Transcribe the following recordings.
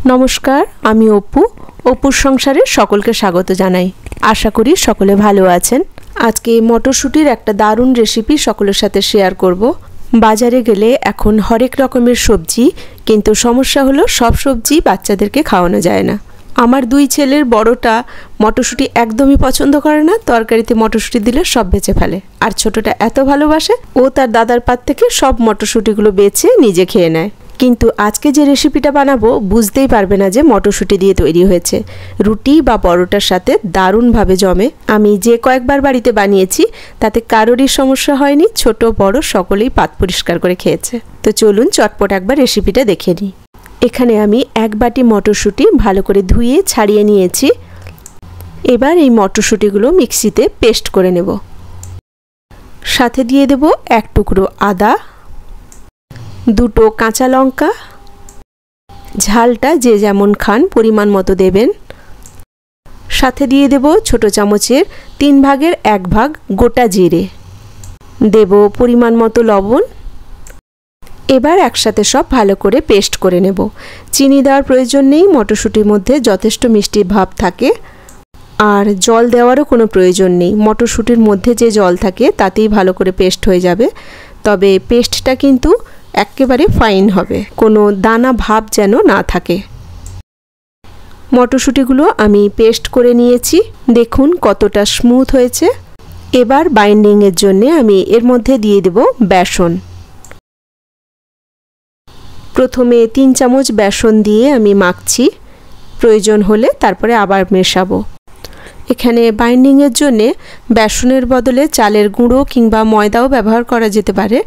নমস্কার, আমি অপু। অপুর সংসারে সকলকে স্বাগত জানাই। আশা করি সকলে ভালো আছেন। আজকে মটরশুঁটির একটা দারুণ রেসিপি সকলের সাথে শেয়ার করব। বাজারে গেলে এখন হরেক রকমের সবজি, কিন্তু সমস্যা হলো সব সবজি বাচ্চাদেরকে খাওয়ানো যায় না। আমার দুই ছেলের বড়টা মটরশুঁটি একদমই পছন্দ করে না, তরকারিতে মটরশুঁটি দিলে সব বেঁচে ফেলে। আর ছোটটা এত ভালোবাসে, ও তার দাদার পাত থেকে সব মটরশুঁটিগুলো বেছে নিজে খেয়ে নেয়। কিন্তু আজকে যে রেসিপিটা বানাবো বুঝতেই পারবে না যে মটরশুঁটি দিয়ে তৈরি হয়েছে। রুটি বা পরোটার সাথে দারুণভাবে জমে। আমি যে কয়েকবার বাড়িতে বানিয়েছি তাতে কারোরই সমস্যা হয়নি, ছোট বড় সকলেই পাত পরিষ্কার করে খেয়েছে। তো চলুন চটপট একবার রেসিপিটা দেখে নিই। এখানে আমি এক বাটি মটরশুঁটি ভালো করে ধুয়ে ছাড়িয়ে নিয়েছি। এবার এই মটরশুঁটিগুলো মিক্সিতে পেস্ট করে নেব। সাথে দিয়ে দেব এক টুকরো আদা, দুটো কাঁচা লঙ্কা, ঝালটা যে যেমন খান পরিমাণ মতো দেবেন। সাথে দিয়ে দেব ছোট চামচের 3 ভাগের 1 ভাগ গোটা জিরে, দেব পরিমাণ মতো লবণ। এবার একসাথে সব ভালো করে পেস্ট করে নেব। চিনি দেওয়ার প্রয়োজন নেই, মটরশুঁটির মধ্যে যথেষ্ট মিষ্টি ভাব থাকে। আর জল দেওয়ারও কোনো প্রয়োজন নেই, মটরশুঁটির মধ্যে যে জল থাকে তাতেই ভালো করে পেস্ট হয়ে যাবে। তবে পেস্টটা কিন্তু একেবারে ফাইন হবে, কোনো দানা ভাব যেন না থাকে। মটরশুঁটিগুলো আমি পেস্ট করে নিয়েছি, দেখুন কতটা স্মুথ হয়েছে। এবার বাইন্ডিংয়ের জন্য আমি এর মধ্যে দিয়ে দেব বেসন। প্রথমে 3 চামচ বেসন দিয়ে আমি মাখছি, প্রয়োজন হলে তারপরে আবার মেশাবো। এখানে বাইন্ডিংয়ের জন্যে বেসনের বদলে চালের গুঁড়ো কিংবা ময়দাও ব্যবহার করা যেতে পারে,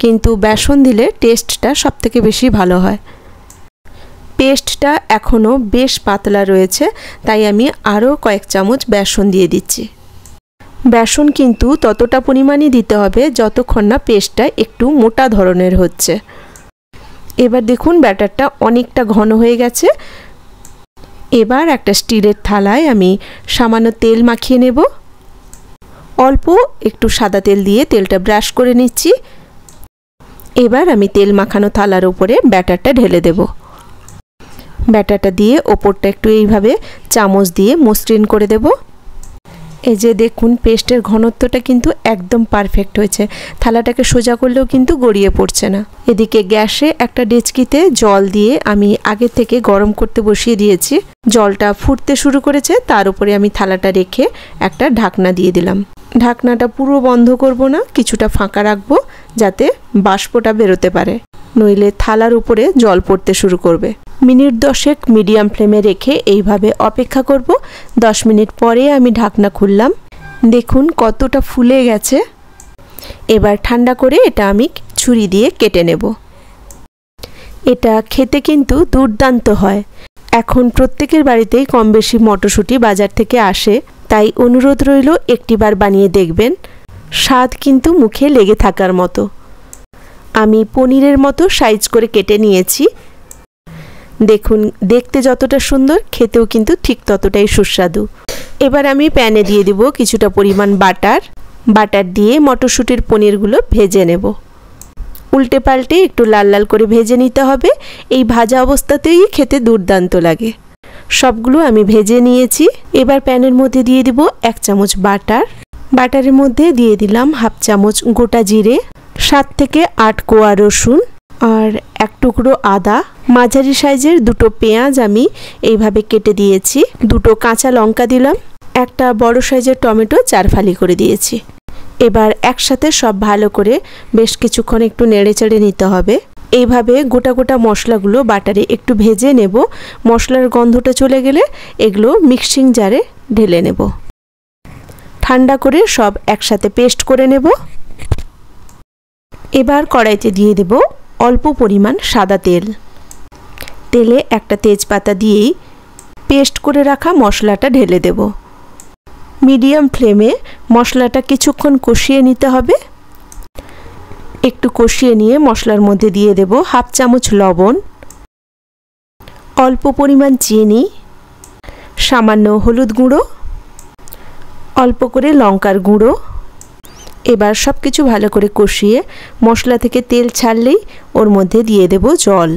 কিন্তু বেসন দিলে টেস্টটা সবথেকে বেশি ভালো হয়। পেস্টটা এখনও বেশ পাতলা রয়েছে, তাই আমি আরও কয়েক চামচ বেসন দিয়ে দিচ্ছি। বেসন কিন্তু ততটা পরিমাণই দিতে হবে যতক্ষণ না পেস্টটা একটু মোটা ধরনের হচ্ছে। এবার দেখুন ব্যাটারটা অনেকটা ঘন হয়ে গেছে। এবার একটা স্টিলের থালায় আমি সামান্য তেল মাখিয়ে নেব। অল্প একটু সাদা তেল দিয়ে তেলটা ব্রাশ করে নিচ্ছি। এবার আমি তেল মাখানো থালার উপরে ব্যাটারটা ঢেলে দেব। ব্যাটারটা দিয়ে ওপরটা একটু এইভাবে চামচ দিয়ে মসৃণ করে দেব। এই যে দেখুন পেস্টের ঘনত্বটা কিন্তু একদম পারফেক্ট হয়েছে, থালাটাকে সোজা করলেও কিন্তু গড়িয়ে পড়ছে না। এদিকে গ্যাসে একটা ডেচকিতে জল দিয়ে আমি আগে থেকে গরম করতে বসিয়ে দিয়েছি। জলটা ফুটতে শুরু করেছে, তার উপরে আমি থালাটা রেখে একটা ঢাকনা দিয়ে দিলাম। ঢাকনাটা পুরো বন্ধ করব না, কিছুটা ফাঁকা রাখবো যাতে বাষ্পটা বেরোতে পারে, নইলে থালার উপরে জল পড়তে শুরু করবে। মিনিট 10 মিডিয়াম ফ্লেমে রেখে এইভাবে অপেক্ষা করব। 10 মিনিট পরে আমি ঢাকনা খুললাম, দেখুন কতটা ফুলে গেছে। এবার ঠান্ডা করে এটা আমি ছুরি দিয়ে কেটে নেব। এটা খেতে কিন্তু দুর্দান্ত হয়। এখন প্রত্যেকের বাড়িতেই কম বেশি মটরশুঁটি বাজার থেকে আসে, তাই অনুরোধ রইল একটিবার বানিয়ে দেখবেন। স্বাদ কিন্তু মুখে লেগে থাকার মতো। আমি পনিরের মতো সাইজ করে কেটে নিয়েছি। দেখুন দেখতে যতটা সুন্দর, খেতেও কিন্তু ঠিক ততটাই সুস্বাদু। এবার আমি প্যানে দিয়ে দিব কিছুটা পরিমাণ বাটার দিয়ে মটরশুঁটির পনিরগুলো ভেজে নেব। উল্টে পাল্টে একটু লাল লাল করে ভেজে নিতে হবে। এই ভাজা অবস্থাতেই খেতে দুর্দান্ত লাগে। সবগুলো আমি ভেজে নিয়েছি। এবার প্যানের মধ্যে দিয়ে দিব 1 চামচ বাটারের মধ্যে দিয়ে দিলাম 1/2 চামচ গোটা জিরে, 7 থেকে 8 কোয়া রসুন আর 1 টুকরো আদা, মাঝারি সাইজের 2টো পেঁয়াজ আমি এইভাবে কেটে দিয়েছি, 2টো কাঁচা লঙ্কা দিলাম, একটা বড় সাইজের টমেটো 4 ফালি করে দিয়েছি। এবার একসাথে সব ভালো করে বেশ কিছুক্ষণ একটু নেড়েচেড়ে নিতে হবে। এইভাবে গোটা গোটা মশলাগুলো বাটারে একটু ভেজে নেব। মশলার গন্ধটা চলে গেলে এগুলো মিক্সিং জারে ঢেলে নেব। ঠান্ডা করে সব একসাথে পেস্ট করে নেব। এবার কড়াইতে দিয়ে দেব অল্প পরিমাণ সাদা তেল। তেলে একটা তেজপাতা দিয়েই পেস্ট করে রাখা মশলাটা ঢেলে দেব। মিডিয়াম ফ্লেমে মশলাটা কিছুক্ষণ কষিয়ে নিতে হবে। একটু কষিয়ে নিয়ে মশলার মধ্যে দিয়ে দেব 1/2 চামচ লবণ, অল্প পরিমাণ চিনি, সামান্য হলুদ গুঁড়ো, অল্প করে লঙ্কার গুঁড়ো। এবার সব কিছু ভালো করে কষিয়ে মশলা থেকে তেল ছাড়লেই ওর মধ্যে দিয়ে দেব জল।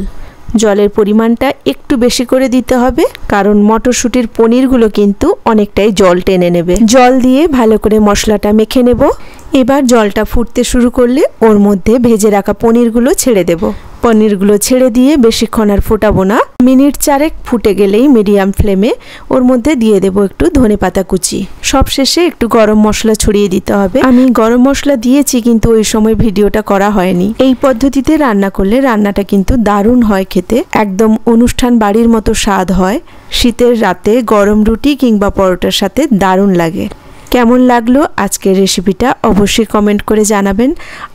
জলের পরিমাণটা একটু বেশি করে দিতে হবে, কারণ মটরশুঁটির পনিরগুলো কিন্তু অনেকটাই জল টেনে নেবে। জল দিয়ে ভালো করে মশলাটা মেখে নেব। এবার জলটা ফুটতে শুরু করলে ওর মধ্যে ভেজে রাখা পনিরগুলো ছেড়ে দেব। পনিরগুলো ছেড়ে দিয়ে বেশিক্ষণ আর ফোটাবো না। মিনিট 4 ফুটে গেলেই মিডিয়াম ফ্লেমে ওর মধ্যে দিয়ে দেব একটু ধনেপাতা কুচি। সবশেষে একটু গরম মশলা ছড়িয়ে দিতে হবে। আমি গরম মশলা দিয়েছি, কিন্তু ওই সময় ভিডিওটা করা হয়নি। এই পদ্ধতিতে রান্না করলে রান্নাটা কিন্তু দারুণ হয় খেতে, একদম অনুষ্ঠান বাড়ির মতো স্বাদ হয়। শীতের রাতে গরম রুটি কিংবা পরোটার সাথে দারুণ লাগে। কেমন লাগলো আজকের রেসিপিটা অবশ্যই কমেন্ট করে জানাবেন।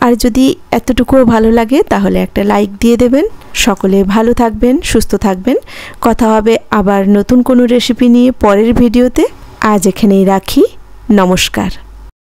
আর যদি এতটুকুও ভালো লাগে তাহলে একটা লাইক দিয়ে দেবেন। সকলে ভালো থাকবেন, সুস্থ থাকবেন। কথা হবে আবার নতুন কোনো রেসিপি নিয়ে পরের ভিডিওতে। আজ এখানেই রাখি। নমস্কার।